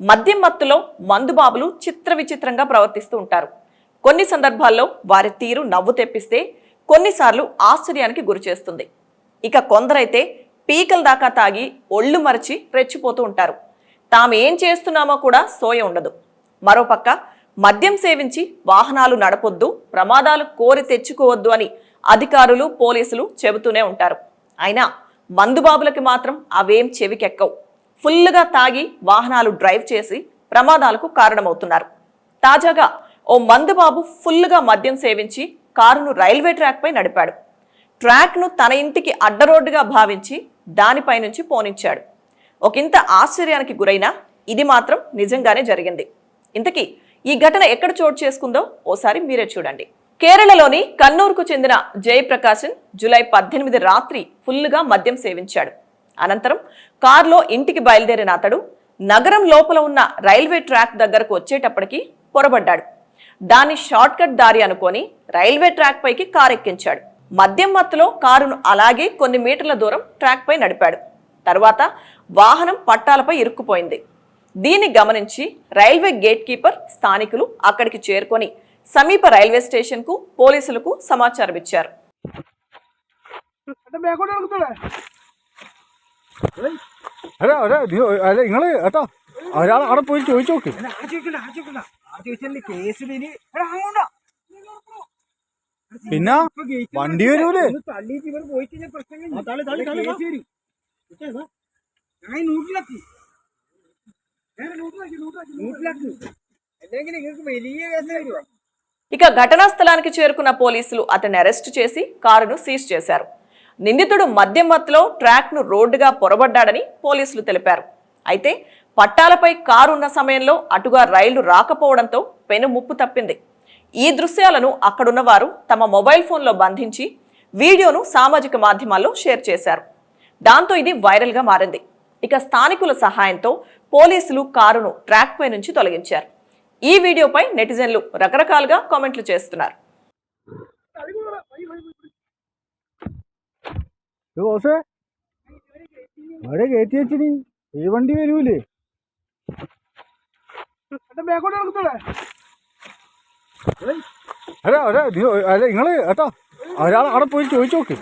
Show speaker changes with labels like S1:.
S1: మద్యం మత్తులో మందుబాబులు చిత్ర విచిత్రంగా ప్రవర్తిస్తూ ఉంటారు. కొన్ని సందర్భాల్లో వారి తీరు నవ్వు తెప్పిస్తే కొన్నిసార్లు ఆశ్చర్యానికి గురిచేస్తుంది. ఇక కొందరైతే పీకల దాకా తాగి ఒళ్ళు మరచి రెచ్చిపోతూ ఉంటారు. తామేం చేస్తున్నామో కూడా సోయ ఉండదు. మరోపక్క మద్యం సేవించి వాహనాలు నడపొద్దు, ప్రమాదాలు కోరి తెచ్చుకోవద్దు అని అధికారులు పోలీసులు చెబుతూనే ఉంటారు. అయినా మందుబాబులకి మాత్రం అవేం చెవికెక్కవు. ఫుల్లుగా తాగి వాహనాలు డ్రైవ్ చేసి ప్రమాదాలకు కారణమవుతున్నారు. తాజాగా ఓ మందుబాబు ఫుల్లుగా మద్యం సేవించి కారును రైల్వే ట్రాక్ పై నడిపాడు. ట్రాక్ను తన ఇంటికి అడ్డరోడ్డుగా భావించి దానిపై నుంచి పోనించాడు. ఒకంత ఆశ్చర్యానికి గురైనా ఇది మాత్రం నిజంగానే జరిగింది. ఇంతకీ ఈ ఘటన ఎక్కడ చోటు చేసుకుందో ఓసారి మీరే చూడండి. కేరళలోని కన్నూరుకు చెందిన జయప్రకాశన్ జూలై 18 రాత్రి ఫుల్లుగా మద్యం సేవించాడు. అనంతరం కారులో ఇంటికి బయలుదేరిన అతడు నగరం లోపల ఉన్న రైల్వే ట్రాక్ దగ్గరకు వచ్చేటప్పటికి పొరబడ్డాడు. దాన్ని షార్ట్ కట్ దారి అనుకొని రైల్వే ట్రాక్ పైకి కారు ఎక్కించాడు. మద్యం మత్తులో కారును అలాగే కొన్ని మీటర్ల దూరం ట్రాక్ పై నడిపాడు. తర్వాత వాహనం పట్టాలపై ఇరుక్కుపోయింది. దీన్ని గమనించి రైల్వే గేట్ కీపర్, స్థానికులు అక్కడికి చేరుకొని సమీప రైల్వే స్టేషన్ కు పోలీసులకు సమాచారం ఇచ్చారు.
S2: പിന്നെ വണ്ടി വരൂലേ
S1: ఇక ఘటనా స్థలానికి చేరుకున్న పోలీసులు అతన్ని అరెస్ట్ చేసి కారును సీజ్ చేశారు. నిందితుడు మద్యం మత్తులో ట్రాక్ ను రోడ్డుగా పొరబడ్డాడని పోలీసులు తెలిపారు. అయితే పట్టాలపై కారు ఉన్న సమయంలో అటుగా రైళ్లు రాకపోవడంతో పెను ముప్పు తప్పింది. ఈ దృశ్యాలను అక్కడున్న వారు తమ మొబైల్ ఫోన్లో బంధించి వీడియోను సామాజిక మాధ్యమాల్లో షేర్ చేశారు. దాంతో ఇది వైరల్ గా మారింది. ఇక స్థానికుల సహాయంతో పోలీసులు కారును ట్రాక్ పై నుంచి తొలగించారు. ఈ వీడియోపై నెటిజన్లు రకరకాలుగా కామెంట్లు చేస్తున్నారు.
S2: വണ്ടി വരൂലേ അല്ല നിങ്ങള് ഏട്ടാ ഒരാൾ അവിടെ പോയി ചോദിച്ചു നോക്ക്.